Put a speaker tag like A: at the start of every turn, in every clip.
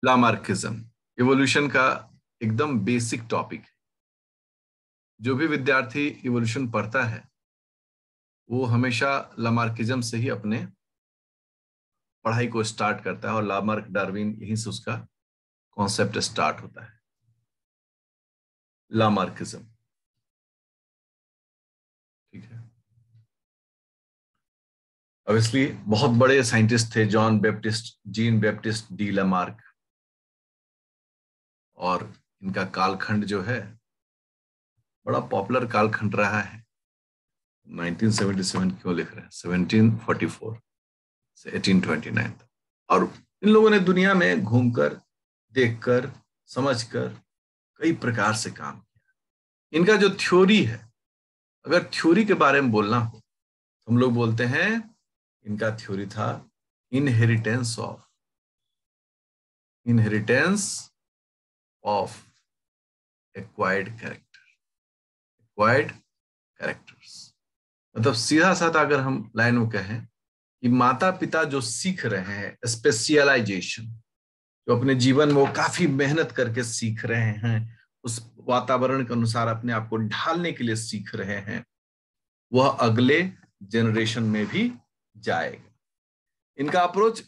A: Lamarckism evolution का एकदम basic topic है। जो भी विद्यार्थी इवोल्यूशन पढ़ता है वो हमेशा लामार्किज्म से ही अपने पढ़ाई को स्टार्ट करता है और लामार्क डार्विन यहीं से उसका कॉन्सेप्ट स्टार्ट होता है। लामार्किज्म, ठीक है। ऑब्वियसली बहुत बड़े साइंटिस्ट थे, जीन बैप्टिस्ट डी लामार्क, और इनका कालखंड जो है बड़ा पॉपुलर कालखंड रहा है। 1977 क्यों लिख रहे हैं, 1744 से 1829 तक। और इन लोगों ने दुनिया में घूमकर, देखकर, समझकर कई प्रकार से काम किया। इनका जो थ्योरी है, अगर थ्योरी के बारे में बोलना हो तो हम लोग बोलते हैं इनका थ्योरी था इनहेरिटेंस ऑफ एक्वायर्ड कैरेक्टर्स। मतलब सीधा साधा अगर हम लाइन में कहें कि माता पिता जो सीख रहे हैं स्पेशलाइजेशन, जो अपने जीवन में वो काफी मेहनत करके सीख रहे हैं, उस वातावरण के अनुसार अपने आप को ढालने के लिए सीख रहे हैं, वह अगले जनरेशन में भी जाएगा। इनका अप्रोच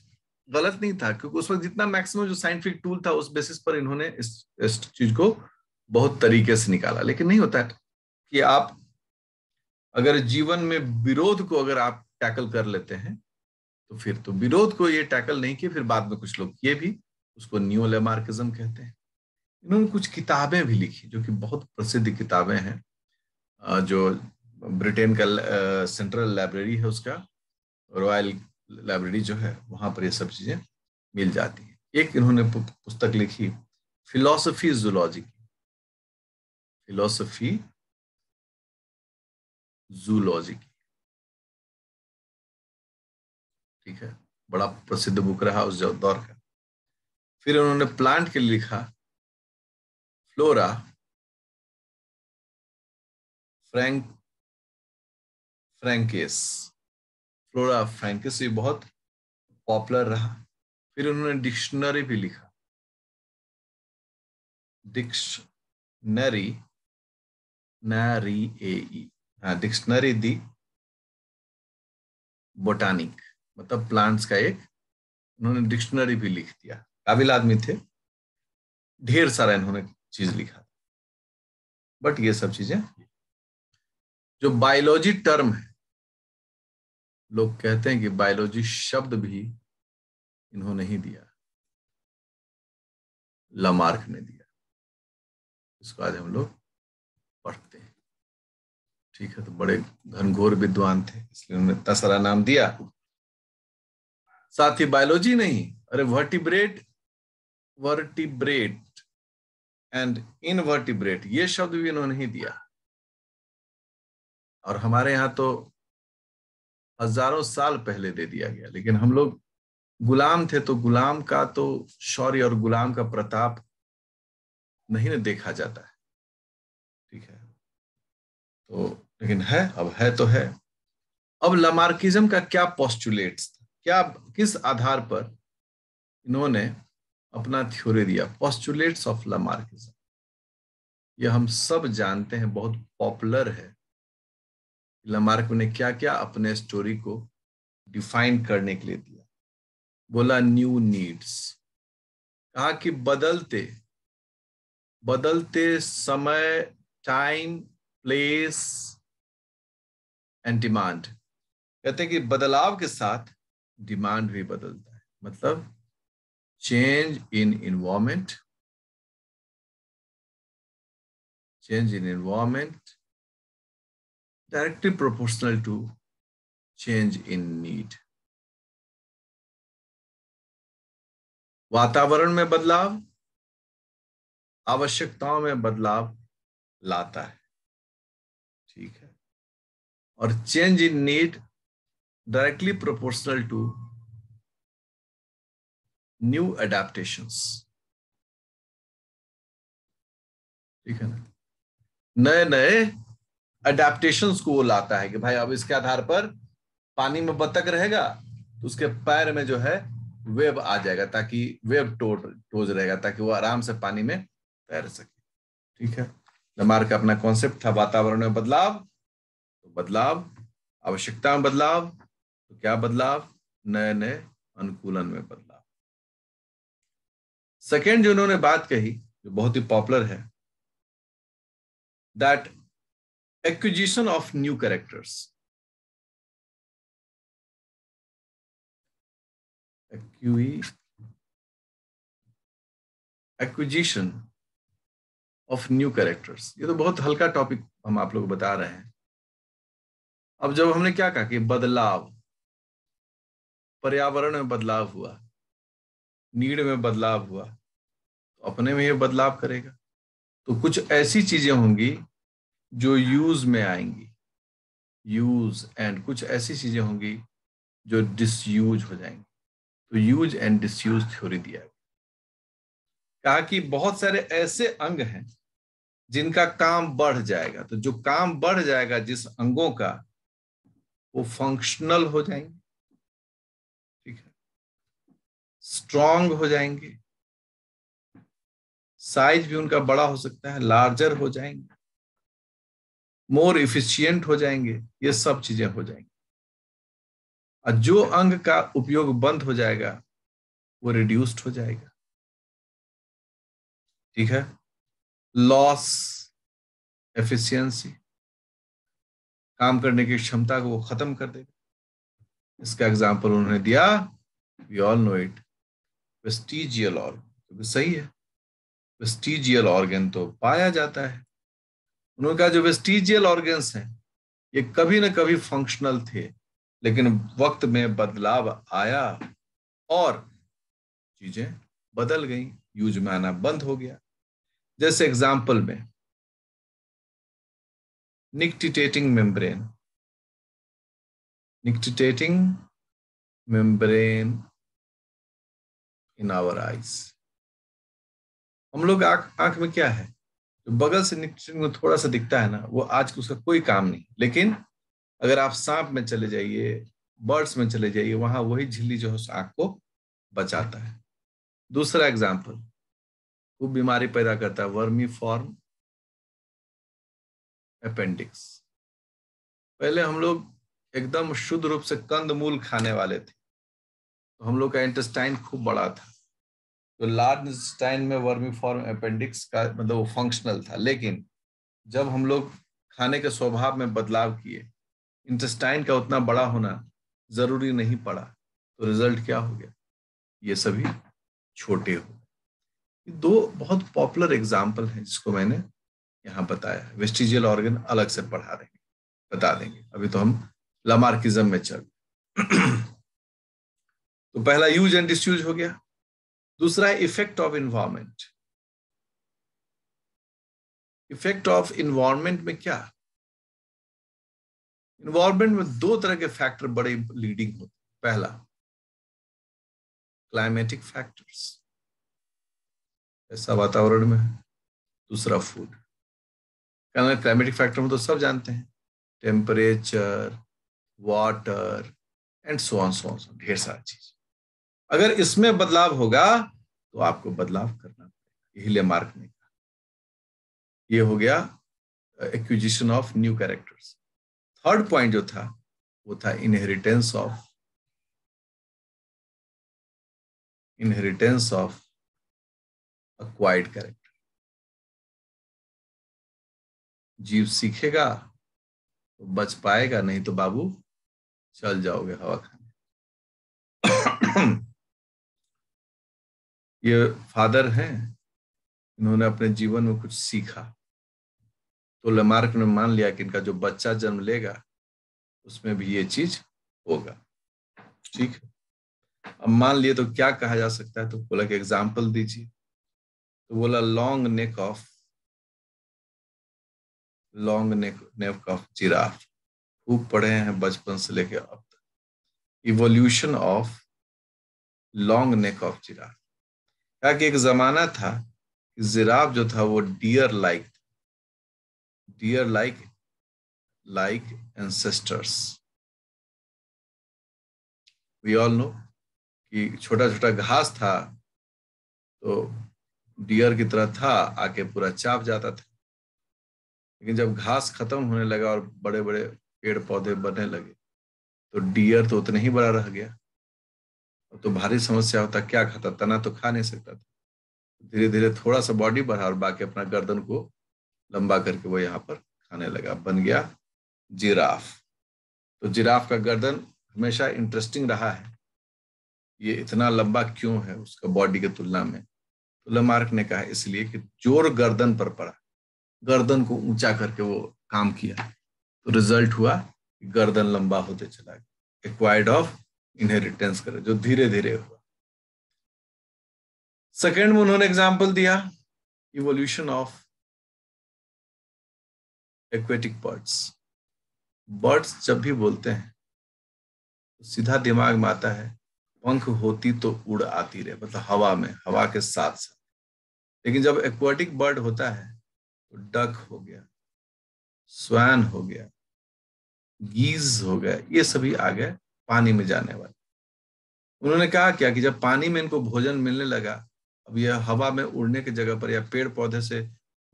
A: गलत नहीं था, क्योंकि उस वक्त जितना मैक्सिमम जो साइंटिफिक टूल था उस बेसिस पर इन्होंने इस चीज को बहुत तरीके से निकाला। लेकिन नहीं होता है कि आप अगर जीवन में विरोध को अगर आप टैकल कर लेते हैं तो फिर तो विरोध को ये टैकल नहीं किए, फिर बाद में कुछ लोग किए भी, उसको नियो लेमार्किज्म कहते हैं। इन्होंने कुछ किताबें भी लिखी जो कि बहुत प्रसिद्ध किताबें हैं, जो ब्रिटेन का सेंट्रल लाइब्रेरी है, उसका रॉयल लाइब्रेरी जो है, वहां पर ये सब चीजें मिल जाती हैं। एक इन्होंने पुस्तक लिखी फिलॉसफी जूलॉजी की, ठीक है, बड़ा प्रसिद्ध बुक रहा उस दौर का। फिर उन्होंने प्लांट के लिए लिखा फ्लोरा फ्रैंकिस भी बहुत पॉपुलर रहा। फिर उन्होंने डिक्शनरी भी लिखा, डिक्शनरी डिक्शनरी दी बोटानिक, मतलब प्लांट्स का एक उन्होंने डिक्शनरी भी लिख दिया। काबिल आदमी थे, ढेर सारा इन्होंने चीज लिखा। बट ये सब चीजें जो बायोलॉजी टर्म है, लोग कहते हैं कि बायोलॉजी शब्द भी इन्होंने ही दिया, लामार्क ने दिया। इसको आज हम लोग पढ़ते हैं, ठीक है। तो बड़े घनघोर विद्वान थे, इसलिए उन्होंने इतना सारा नाम दिया। साथ ही बायोलॉजी नहीं, अरे वर्टिब्रेट एंड इनवर्टिब्रेट, ये शब्द भी इन्होंने ही दिया। और हमारे यहाँ तो हजारों साल पहले दे दिया गया, लेकिन हम लोग गुलाम थे, तो गुलाम का तो शौर्य और गुलाम का प्रताप नहीं न देखा जाता है, ठीक है। तो लेकिन है, अब है तो है। अब लामार्किज्म का क्या पोस्टुलेट्स था, क्या किस आधार पर इन्होंने अपना थ्योरी दिया, पोस्टुलेट्स ऑफ लामार्किज्म। यह हम सब जानते हैं, बहुत पॉपुलर है। लामार्क ने क्या क्या अपने स्टोरी को डिफाइन करने के लिए दिया। बोला न्यू नीड्स, कहा कि बदलते समय, टाइम, प्लेस एंड डिमांड, कहते हैं कि बदलाव के साथ डिमांड भी बदलता है। मतलब change in environment directly proportional to change in need. वातावरण में बदलाव आवश्यकताओं में बदलाव लाता है, ठीक है। और change in need directly proportional to new adaptations, ठीक है ना। नए नए अडेप्टेशंस को वो लाता है कि भाई अब इसके आधार पर पानी में बतख रहेगा तो उसके पैर में जो है वेब आ जाएगा, ताकि वेब टोज रहेगा, ताकि वो आराम से पानी में तैर सके। ठीक है, लमार्क का अपना कॉन्सेप्ट था वातावरण में बदलाव, तो बदलाव, आवश्यकता में बदलाव, तो क्या बदलाव, नए नए अनुकूलन में बदलाव। सेकेंड जो उन्होंने बात कही, जो बहुत ही पॉपुलर है, that acquisition of new characters. Acquisition of new characters, ये तो बहुत हल्का टॉपिक हम आप लोग बता रहे हैं। अब जब हमने क्या कहा कि बदलाव, पर्यावरण में बदलाव हुआ, नीड में बदलाव हुआ, तो अपने में ये बदलाव करेगा। तो कुछ ऐसी चीजें होंगी जो यूज में आएंगी, यूज एंड, कुछ ऐसी चीजें होंगी जो डिसयूज हो जाएंगी। तो यूज एंड डिसयूज थ्योरी दिया है। कहा कि बहुत सारे ऐसे अंग हैं जिनका काम बढ़ जाएगा, तो जो काम बढ़ जाएगा जिस अंगों का, वो फंक्शनल हो जाएंगे, ठीक है, स्ट्रांग हो जाएंगे, साइज भी उनका बड़ा हो सकता है, लार्जर हो जाएंगे, मोर इफिशियंट हो जाएंगे, ये सब चीजें हो जाएंगी। और जो अंग का उपयोग बंद हो जाएगा वो रिड्यूस्ड हो जाएगा, ठीक है, लॉस एफिशिएंसी, काम करने की क्षमता को वो खत्म कर देगा। इसका एग्जांपल उन्होंने दिया, we all know it, vestigial organ, क्योंकि सही है, वेस्टिजियल ऑर्गन तो पाया जाता है। उन्होंने कहा जो वेस्टिजियल ऑर्गन्स हैं ये कभी ना कभी फंक्शनल थे, लेकिन वक्त में बदलाव आया और चीजें बदल गई, यूज में आना बंद हो गया। जैसे एग्जाम्पल में nictitating membrane, nictitating membrane in our eyes. हम लोग आंख में क्या है, जो बगल से निक्टिटेटिंग में थोड़ा सा दिखता है ना, वो आज उसका कोई काम नहीं, लेकिन अगर आप सांप में चले जाइए, बर्ड्स में चले जाइए, वहां वही झिल्ली जो है उस आंख को बचाता है। दूसरा एग्जाम्पल, खूब बीमारी पैदा करता है, वर्मी फॉर्म अपेंडिक्स। पहले हम लोग एकदम शुद्ध रूप से कंदमूल खाने वाले थे, तो हम लोग का इंटेस्टाइन खूब बड़ा था, तो लार्ज इंटेस्टाइन में वर्मी फॉर्म अपेंडिक्स का मतलब वो फंक्शनल था। लेकिन जब हम लोग खाने के स्वभाव में बदलाव किए, इंटेस्टाइन का उतना बड़ा होना जरूरी नहीं पड़ा, तो रिजल्ट क्या हो गया, ये सभी छोटे हो। दो बहुत पॉपुलर एग्जाम्पल हैं जिसको मैंने यहाँ बताया। वेस्टिजियल ऑर्गन अलग से पढ़ा देंगे, बता देंगे, अभी तो हम लामार्किज्म में चल। तो पहला यूज एंड डिसयूज हो गया। दूसरा है effect of environment. Effect of environment में क्या, इन्वायरमेंट में दो तरह के फैक्टर बड़े लीडिंग होते हैं। पहला क्लाइमेटिक फैक्टर्स, ऐसा वातावरण में है। दूसरा फूड। क्लाइमेटिक फैक्टर में तो सब जानते हैं, temperature, water and so on, ढेर सारी चीज। अगर इसमें बदलाव होगा तो आपको बदलाव करना पड़ेगा, यही लेमार्क ने कहा। ये हो गया acquisition of new characters. Third point जो था वो था इनहेरिटेंस ऑफ अक्वायर्ड कैरेक्टर। जीव सीखेगा तो बच पाएगा, नहीं तो बाबू चल जाओगे हवा खाने। ये फादर हैं, इन्होंने अपने जीवन में कुछ सीखा, तो लेमार्क ने मान लिया कि इनका जो बच्चा जन्म लेगा उसमें भी ये चीज होगा, ठीक है। अब मान लिए तो क्या कहा जा सकता है, तो बोला कि एग्जाम्पल दीजिए, तो बोला लॉन्ग नेक ऑफ जिराफ। खूब पढ़े हैं बचपन से लेकर अब तक। Evolution of long neck of giraffe. क्या कि एक जमाना था कि जिराफ जो था वो deer like ancestors. We all know कि छोटा छोटा घास था तो डियर की तरह था, आके पूरा चाप जाता था। लेकिन जब घास खत्म होने लगा और बड़े बड़े पेड़ पौधे बनने लगे तो डियर तो उतने ही बड़ा रह गया। अब तो भारी समस्या होता, क्या खाता, तना तो खा नहीं सकता था। धीरे धीरे थोड़ा सा बॉडी बढ़ा और बाकी अपना गर्दन को लंबा करके वो यहाँ पर खाने लगा, बन गया जिराफ। तो जिराफ का गर्दन हमेशा इंटरेस्टिंग रहा है, ये इतना लंबा क्यों है उसका बॉडी की तुलना में। तो लमार्क ने कहा इसलिए कि जोर गर्दन पर पड़ा, गर्दन को ऊंचा करके वो काम किया, तो रिजल्ट हुआ कि गर्दन लंबा होते चला गया, एक्वायर्ड ऑफ इनहेरिटेंस करे, जो धीरे धीरे हुआ। सेकेंड में उन्होंने एग्जाम्पल दिया evolution of aquatic birds. Birds जब भी बोलते हैं तो सीधा दिमाग में आता है पंख होती तो उड़ आती रहे, मतलब हवा में, हवा के साथ साथ। लेकिन जब एक्वाटिक बर्ड होता है तो डक हो गया, स्वैन हो गया, गीज हो गया, ये सभी आ गए पानी में जाने वाले। उन्होंने कहा क्या कि जब पानी में इनको भोजन मिलने लगा, अब यह हवा में उड़ने की जगह पर या पेड़ पौधे से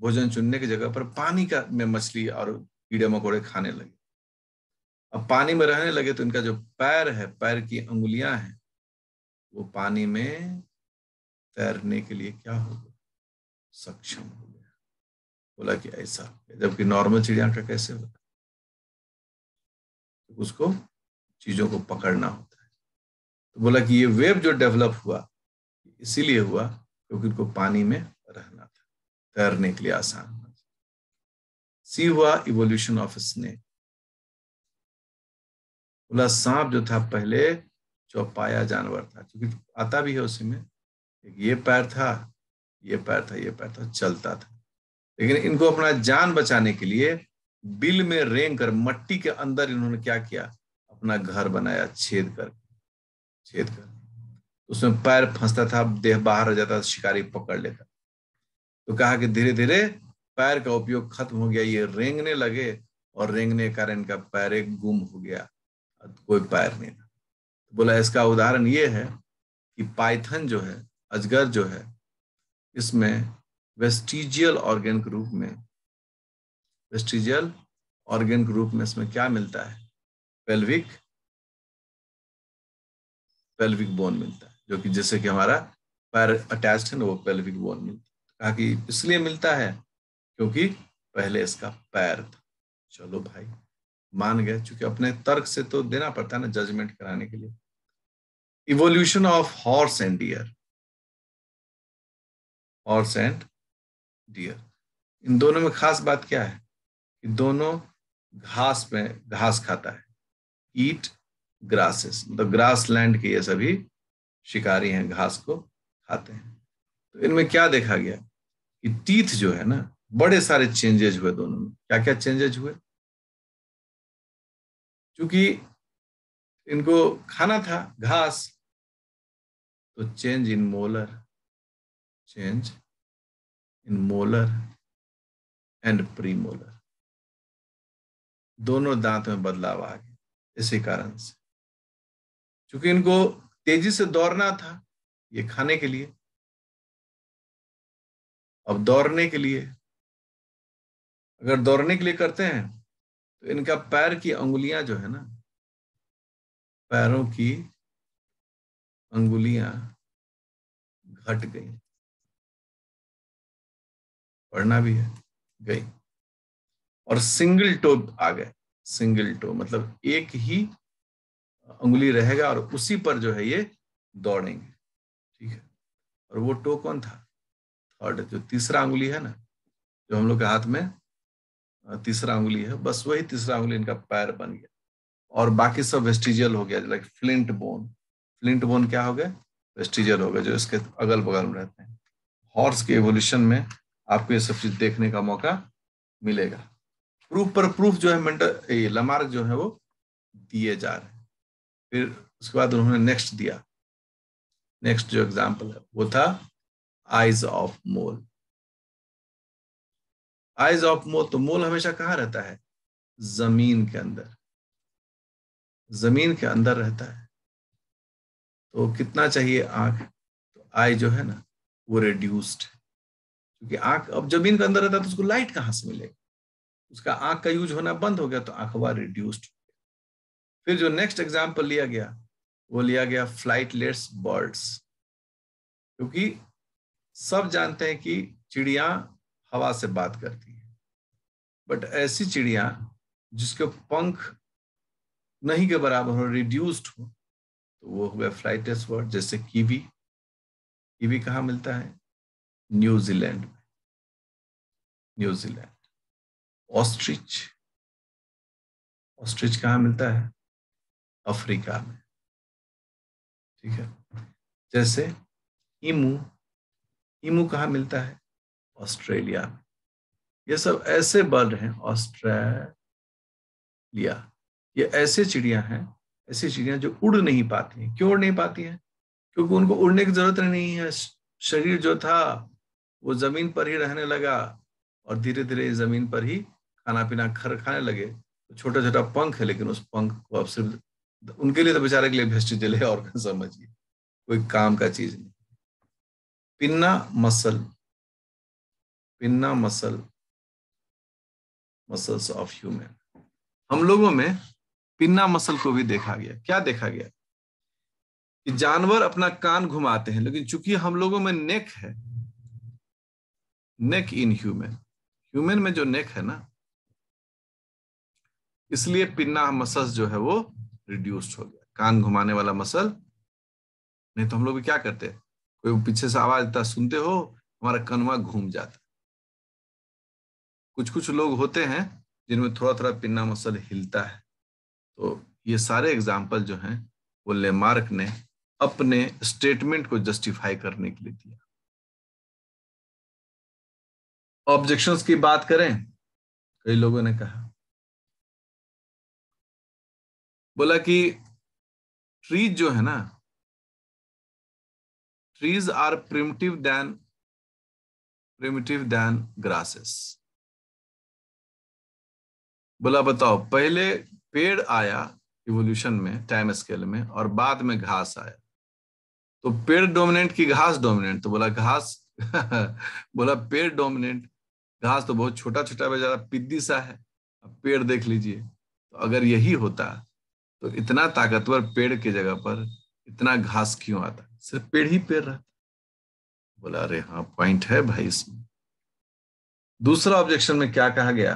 A: भोजन चुनने की जगह पर पानी का में मछली और कीड़े मकोड़े खाने लगे। अब पानी में रहने लगे तो इनका जो पैर है, पैर की अंगुलियां हैं, वो पानी में तैरने के लिए क्या हो गया, सक्षम हो गया। बोला कि ऐसा, जबकि नॉर्मल चिड़िया का कैसे होता है, तो उसको चीजों को पकड़ना होता है। तो बोला कि ये वेब जो डेवलप हुआ इसीलिए हुआ क्योंकि उनको पानी में रहना था, तैरने के लिए आसान होना। सी हुआ इवोल्यूशन ऑफ स्नेक। बोला सांप जो था पहले चौपाया जानवर था, क्योंकि आता भी है उसी में, ये पैर था, ये पैर था, ये पैर था, चलता था। लेकिन इनको अपना जान बचाने के लिए बिल में रेंग कर मट्टी के अंदर इन्होंने क्या किया, अपना घर बनाया, छेद कर उसमें पैर फंसता था, देह बाहर आ जाता था, शिकारी पकड़ लेता। तो कहा कि धीरे धीरे पैर का उपयोग खत्म हो गया, ये रेंगने लगे और रेंगने के कारण इनका पैर एक गुम हो गया, कोई पैर नहीं था। तो बोला इसका उदाहरण ये है कि पाइथन जो है, अजगर जो है, इसमें वेस्टिजियल ऑर्गन के रूप में, वेस्टिजियल ऑर्गन के रूप में इसमें क्या मिलता है, पेल्विक बोन मिलता है, जो कि जैसे कि हमारा पैर अटैच्ड है ना, वो पेल्विक बोन मिलता है। कहा कि इसलिए मिलता है क्योंकि पहले इसका पैर था। चलो भाई मान गए, क्योंकि अपने तर्क से तो देना पड़ता है ना जजमेंट कराने के लिए। Evolution of horse and deer. Horse and deer, इन दोनों में खास बात क्या है कि दोनों घास में घास खाता है, ईट ग्रासेस, मतलब ग्रास लैंड के ये सभी शिकारी हैं, घास को खाते हैं। तो इनमें क्या देखा गया कि टीथ जो है ना, बड़े सारे चेंजेज हुए दोनों में। क्या क्या चेंजेज हुए, क्योंकि इनको खाना था घास, तो change in molar and premolar, दोनों दांत में बदलाव आ गया। इसी कारण से, क्योंकि इनको तेजी से दौड़ना था ये खाने के लिए, अब दौड़ने के लिए, अगर दौड़ने के लिए करते हैं तो इनका पैर की अंगुलियां जो है ना, पैरों की अंगुलियां घट गई, पढ़ना भी है, गई, और सिंगल टो आ गए। सिंगल टो मतलब एक ही अंगुली रहेगा और उसी पर जो है ये दौड़ेंगे, ठीक है। और वो टो कौन था, थर्ड, जो तीसरा अंगुली है ना, जो हम लोग के हाथ में तीसरा अंगुली है, बस वही तीसरा अंगुली इनका पैर बन गया। और बाकी सब वेस्टिजियल हो गया, लाइक फ्लिंट बोन क्या हो गए, वेस्टिजियल हो गए, जो इसके अगल बगल में रहते हैं। हॉर्स के एवोल्यूशन में आपको ये सब चीज देखने का मौका मिलेगा। प्रूफ पर प्रूफ जो है मेंडल लमार्क जो है वो दिए जा रहे हैं। फिर उसके बाद उन्होंने नेक्स्ट जो एग्जाम्पल है वो था eyes of mole. Eyes of mole, तो मोल हमेशा कहाँ रहता है, जमीन के अंदर, जमीन के अंदर रहता है। तो कितना चाहिए आंख? तो आई जो है ना वो रिड्यूस्ड, क्योंकि आंख अब जमीन के अंदर रहता है तो उसको लाइट कहाँ से मिलेगा, उसका आंख का यूज होना बंद हो गया तो आंख हुआ रिड्यूस्ड। फिर जो नेक्स्ट एग्जाम्पल लिया गया वो लिया गया फ्लाइटलेस बर्ड्स, क्योंकि सब जानते हैं कि चिड़िया हवा से बात करती है, बट ऐसी चिड़िया जिसके पंख नहीं के बराबर हो, रिड्यूस्ड हो, तो वो हो गया फ्लाइटलेस बर्ड। जैसे कीवी, कीवी कहाँ मिलता है? न्यूजीलैंड में, न्यूजीलैंड। ऑस्ट्रिच, ऑस्ट्रिच कहाँ मिलता है? अफ्रीका में, ठीक है। जैसे ईमू, ईमू कहाँ मिलता है? ऑस्ट्रेलिया में। ये सब ऐसे बर्ड हैं, ऑस्ट्रेलिया, ये ऐसे चिड़िया हैं, ऐसी चिड़िया जो उड़ नहीं पाती हैं। क्यों उड़ नहीं पाती हैं? क्योंकि उनको उड़ने की जरूरत नहीं है। शरीर जो था वो जमीन पर ही रहने लगा और धीरे धीरे जमीन पर ही खाना पीना खाने लगे। तो छोटा छोटा पंख है, लेकिन उस पंख को अब सिर्फ उनके लिए तो बेचारे के लिए वेस्टेज है, और समझिए कोई काम का चीज नहीं। Pinna muscle, pinna muscle, muscles of human. हम लोगों में पिन्ना मसल को भी देखा गया। क्या देखा गया? कि जानवर अपना कान घुमाते हैं, लेकिन चूंकि हम लोगों में नेक है, नेक इन ह्यूमन, ह्यूमन में जो नेक है ना, इसलिए पिन्ना मसल्स जो है वो रिड्यूस्ड हो गया, कान घुमाने वाला मसल। नहीं तो हम लोग भी क्या करते हैं, कोई पीछे से आवाज देता सुनते हो, हमारा कनवा घूम जाता। कुछ कुछ लोग होते हैं जिनमें थोड़ा थोड़ा पिन्ना मसल हिलता है। तो ये सारे एग्जाम्पल जो हैं वो लेमार्क ने अपने स्टेटमेंट को जस्टिफाई करने के लिए दिया। ऑब्जेक्शंस की बात करें, कई लोगों ने कहा, बोला कि ट्रीज जो है ना, trees are primitive than grasses. बोला बताओ, पहले पेड़ आया इवोल्यूशन में टाइम स्केल में, और बाद में घास आया, तो पेड़ डोमिनेंट की घास डोमिनेंट? तो बोला घास बोला पेड़ डोमिनेंट, घास तो बहुत छोटा छोटा बेचारा पिद्दी सा है, अब पेड़ देख लीजिए। तो अगर यही होता तो इतना ताकतवर पेड़ की जगह पर इतना घास क्यों आता? सिर्फ पेड़ ही पेड़ रहता। बोला अरे हाँ, पॉइंट है भाई इसमें। दूसरा ऑब्जेक्शन में क्या कहा गया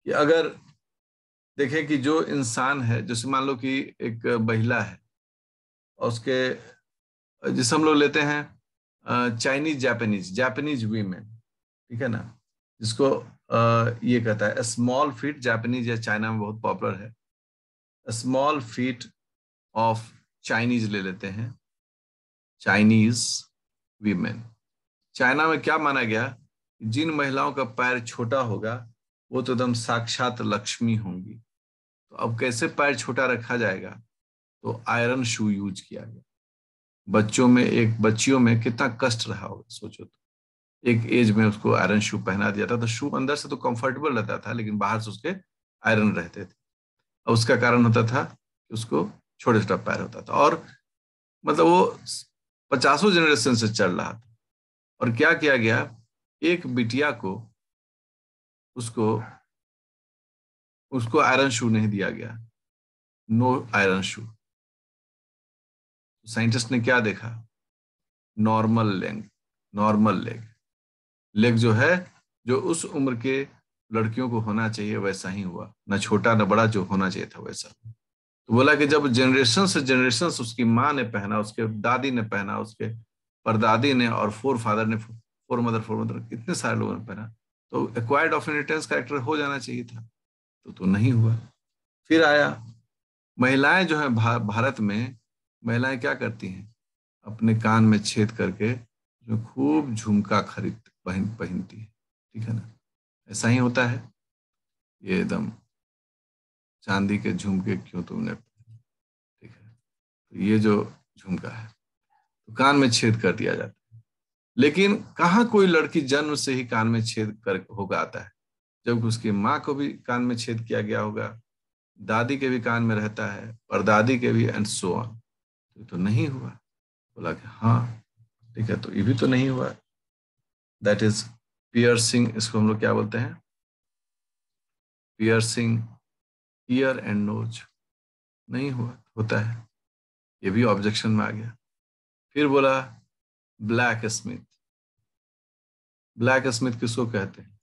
A: कि अगर देखें कि जो इंसान है, जैसे मान लो कि एक महिला है और उसके, जिसे हम लोग लेते हैं चाइनीज जापानीज, जापानीज वीमेन, ठीक है ना, जिसको ये कहता है स्मॉल फीट, जापानीज या चाइना में बहुत पॉपुलर है, स्मॉल फीट ऑफ चाइनीज ले लेते हैं, चाइनीज वीमेन। चाइना में क्या माना गया? जिन महिलाओं का पैर छोटा होगा वो तो एकदम साक्षात लक्ष्मी होंगी। तो अब कैसे पैर छोटा रखा जाएगा? तो आयरन शू यूज किया गया। बच्चों में, एक बच्चियों में कितना कष्ट रहा होगा सोचो। तो एक एज में उसको आयरन शू पहना दिया था, तो शू अंदर से तो कंफर्टेबल रहता था, लेकिन बाहर से उसके आयरन रहते थे। और उसका कारण होता था कि उसको छोटा छोटा पैर होता था, और मतलब वो 50 जनरेशन से चल रहा था। और क्या किया गया, एक बिटिया को उसको उसको आयरन शू नहीं दिया गया, नो आयरन शू। साइंटिस्ट ने क्या देखा? Normal leg, normal leg, leg जो है, जो उस उम्र के लड़कियों को होना चाहिए वैसा ही हुआ, ना छोटा ना बड़ा, जो होना चाहिए था वैसा। तो बोला कि जब जनरेशन से जनरेशन उसकी माँ ने पहना, उसके दादी ने पहना, उसके परदादी ने, और फोर फादर ने, फोर मदर, इतने सारे लोगों ने पहना, तो एक्वायर्ड ऑफ इनहेरिटेंस कैरेक्टर हो जाना चाहिए था, तो नहीं हुआ। फिर आया महिलाएं जो है, भारत में महिलाएं क्या करती हैं? अपने कान में छेद करके जो खूब झुमका खरीद पहनती है, ठीक है ना, ऐसा ही होता है। ये एकदम चांदी के झुमके क्यों तुमने पहने? ठीक है, तो ये जो झुमका है तो कान में छेद कर दिया जाता है। लेकिन कहाँ कोई लड़की जन्म से ही कान में छेद कर होगा आता है, जब उसकी माँ को भी कान में छेद किया गया होगा, दादी के भी कान में रहता है, और दादी के भी, एंड सो ऑन। तो ये तो नहीं हुआ। बोला कि हाँ ठीक है, तो ये भी तो नहीं हुआ। दैट इज पियर्सिंग, इसको हम लोग क्या बोलते हैं, पियर्सिंग ईयर एंड नोज, नहीं हुआ, होता है, ये भी ऑब्जेक्शन में आ गया। फिर बोला ब्लैक स्मिथ। ब्लैक स्मिथ किसको कहते हैं,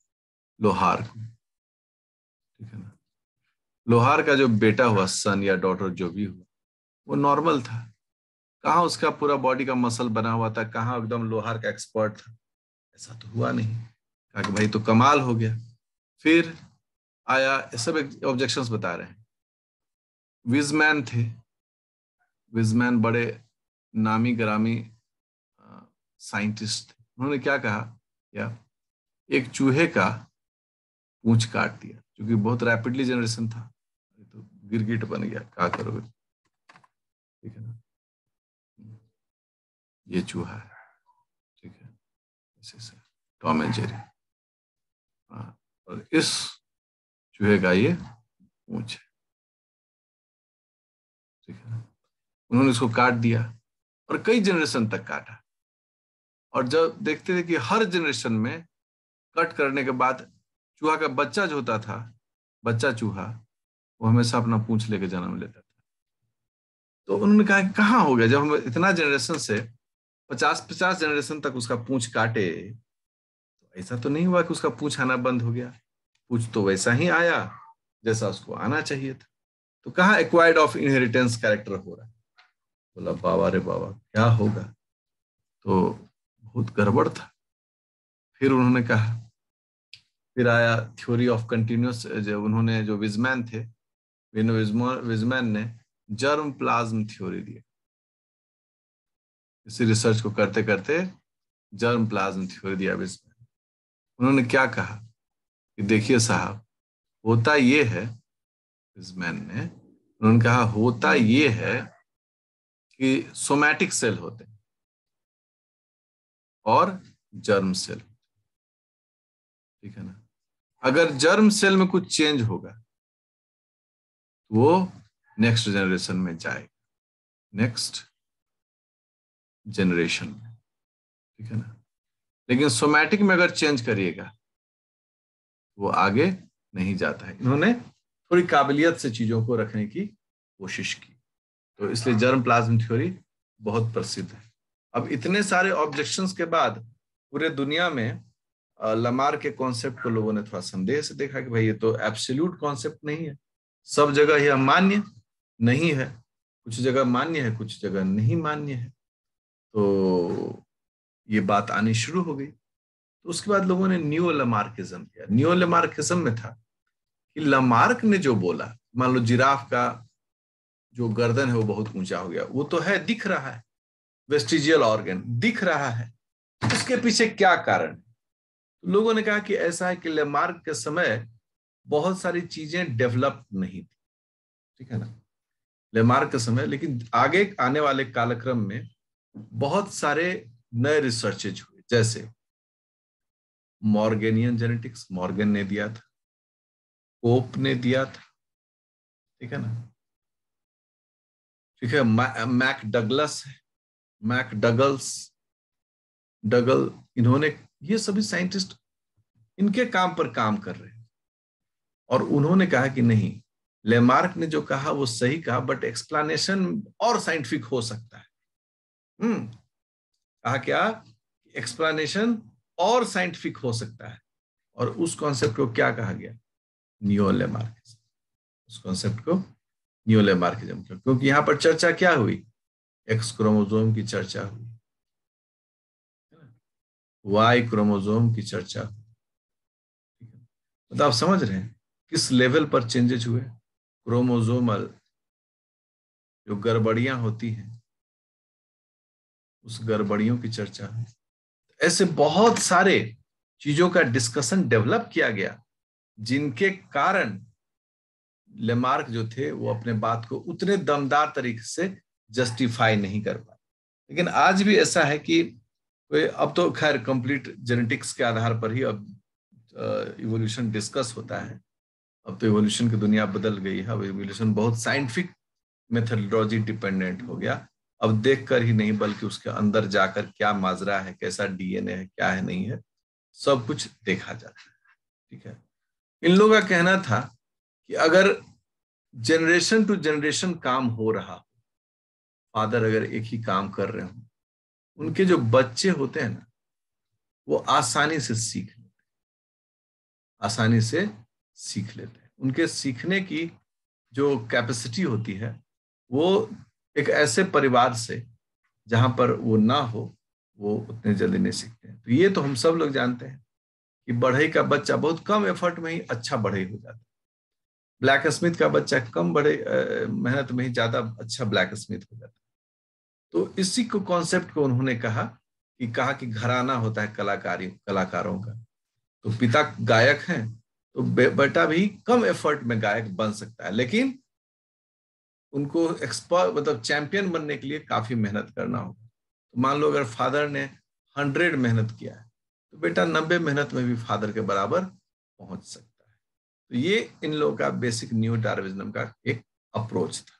A: लोहार को, ठीक है ना। लोहार का जो बेटा हुआ, सन या डॉटर जो भी हुआ, वो नॉर्मल था, कहाँ उसका पूरा बॉडी का मसल बना हुआ था, कहाँ एकदम लोहार का एक्सपर्ट था, ऐसा तो हुआ नहीं। कहा कि भाई तो कमाल हो गया। फिर आया, सब ऑब्जेक्शंस बता रहे हैं। विजमैन थे, विजमैन बड़े नामी ग्रामी साइंटिस्ट थे। उन्होंने क्या कहा, या एक चूहे का पूंछ काट दिया, क्योंकि बहुत रैपिडली जनरेशन था, तो गिरगिट बन गया, क्या करोगे, ठीक है ना। ये चूहा है, ठीक है, ऐसे से टॉम एंड जेरी। हाँ, और इस चूहे का ये पूंछ है, ठीक है ना। उन्होंने इसको काट दिया और कई जनरेशन तक काटा, और जब देखते थे कि हर जनरेशन में कट करने के बाद चूहा का बच्चा जो होता था, बच्चा चूहा, वो हमेशा अपना पूंछ लेके जन्म लेता था। तो उन्होंने कहा कि कहाँ हो गया, जब हम इतना जनरेशन से 50-50 जनरेशन तक उसका पूंछ काटे, तो ऐसा तो नहीं हुआ कि उसका पूंछ आना बंद हो गया, पूंछ तो वैसा ही आया जैसा उसको आना चाहिए था। तो कहाँ एक्वायर्ड ऑफ इनहेरिटेंस कैरेक्टर हो रहा है। बोला बाबा रे बाबा, क्या होगा, तो बहुत गड़बड़ था। फिर उन्होंने कहा, फिर आया थ्योरी ऑफ कंटिन्यूस, जो उन्होंने, जो विजमैन थे, विजमैन ने जर्म प्लाज्म थ्योरी दिया। इसी रिसर्च को करते करते जर्म प्लाज्म थ्योरी दिया विजमैन। उन्होंने क्या कहा कि देखिए साहब, होता ये है, विजमैन ने, उन्होंने कहा होता ये है कि सोमैटिक सेल होते हैं और जर्म सेल, ठीक है ना। अगर जर्म सेल में कुछ चेंज होगा तो वो नेक्स्ट जनरेशन में जाएगा, नेक्स्ट जनरेशन में, ठीक है ना। लेकिन सोमैटिक में अगर चेंज करिएगा वो आगे नहीं जाता है। इन्होंने थोड़ी काबिलियत से चीजों को रखने की कोशिश की, तो इसलिए जर्म प्लाज्म थ्योरी बहुत प्रसिद्ध है। अब इतने सारे ऑब्जेक्शंस के बाद पूरे दुनिया में लमार के कॉन्सेप्ट को लोगों ने थोड़ा संदेह से देखा कि भाई ये तो एब्सोल्यूट कॉन्सेप्ट नहीं है, सब जगह यह मान्य नहीं है, कुछ जगह मान्य है, कुछ जगह नहीं मान्य है। तो ये बात आनी शुरू हो गई। तो उसके बाद लोगों ने न्यू लमार्किज्म किया। न्यू लमार्किज्म में था कि लमार्क ने जो बोला, मान लो जिराफ का जो गर्दन है वो बहुत ऊंचा हो गया, वो तो है, दिख रहा है, वेस्टिजियल ऑर्गन दिख रहा है, उसके पीछे क्या कारण है। तो लोगों ने कहा कि ऐसा है कि लेमार्क के समय बहुत सारी चीजें डेवलप नहीं थी, ठीक है ना, लेमार्क के समय। लेकिन आगे आने वाले कालक्रम में बहुत सारे नए रिसर्चेज हुए, जैसे मॉर्गेनियन जेनेटिक्स, मॉर्गन ने दिया था, कोप ने दिया था, ठीक है ना, ठीक है, मैक डगलस है, मैक डगल्स, डगल, इन्होंने, ये सभी साइंटिस्ट इनके काम पर काम कर रहे हैं। और उन्होंने कहा कि नहीं, लेमार्क ने जो कहा वो सही कहा, बट एक्सप्लेनेशन और साइंटिफिक हो सकता है। कहा क्या, एक्सप्लेनेशन और साइंटिफिक हो सकता है। और उस कॉन्सेप्ट को क्या कहा गया, नियो लेमार्किज्म। उस कॉन्सेप्ट को नियो लेमार्किज्म, क्योंकि यहां पर चर्चा क्या हुई, एक्स क्रोमोसोम की चर्चा हुई, वाई क्रोमोसोम की चर्चा हुई। मतलब आप समझ रहे हैं किस लेवल पर चेंजेस हुए। क्रोमोसोमल जो गड़बड़ियां होती हैं, उस गड़बड़ियों की चर्चा हुई। ऐसे बहुत सारे चीजों का डिस्कशन डेवलप किया गया, जिनके कारण लेमार्क जो थे वो अपने बात को उतने दमदार तरीके से जस्टिफाई नहीं कर पाए। लेकिन आज भी ऐसा है कि अब तो खैर कंप्लीट जेनेटिक्स के आधार पर ही अब इवोल्यूशन डिस्कस होता है। अब तो इवोल्यूशन की दुनिया बदल गई है, अब इवोल्यूशन बहुत साइंटिफिक मेथडोलॉजी डिपेंडेंट हो गया। अब देख कर ही नहीं बल्कि उसके अंदर जाकर क्या माजरा है, कैसा डीएनए है, क्या है नहीं है, सब कुछ देखा जाता है। ठीक है। इन लोगों का कहना था कि अगर जनरेशन टू जनरेशन काम हो रहा, फादर अगर एक ही काम कर रहे हो, उनके जो बच्चे होते हैं ना, वो आसानी से सीख लेते हैं, आसानी से सीख लेते हैं। उनके सीखने की जो कैपेसिटी होती है वो एक ऐसे परिवार से जहां पर वो ना हो, वो उतने जल्दी नहीं सीखते हैं। तो ये तो हम सब लोग जानते हैं कि बढ़ई का बच्चा बहुत कम एफर्ट में ही अच्छा बढ़ई हो जाता है। ब्लैक स्मिथ का बच्चा कम बड़े मेहनत में ही ज्यादा अच्छा ब्लैक स्मिथ हो जाता है। तो इसी को कॉन्सेप्ट को उन्होंने कहा कि घराना होता है कलाकारों का। तो पिता गायक हैं तो बेटा भी कम एफर्ट में गायक बन सकता है, लेकिन उनको एक्सपर्ट मतलब चैंपियन बनने के लिए काफी मेहनत करना होगा। तो मान लो अगर फादर ने 100 मेहनत किया है तो बेटा 90 मेहनत में भी फादर के बराबर पहुंच सकता है। तो ये इन लोगों का बेसिक न्यू डार्विनिज्म का एक अप्रोच था।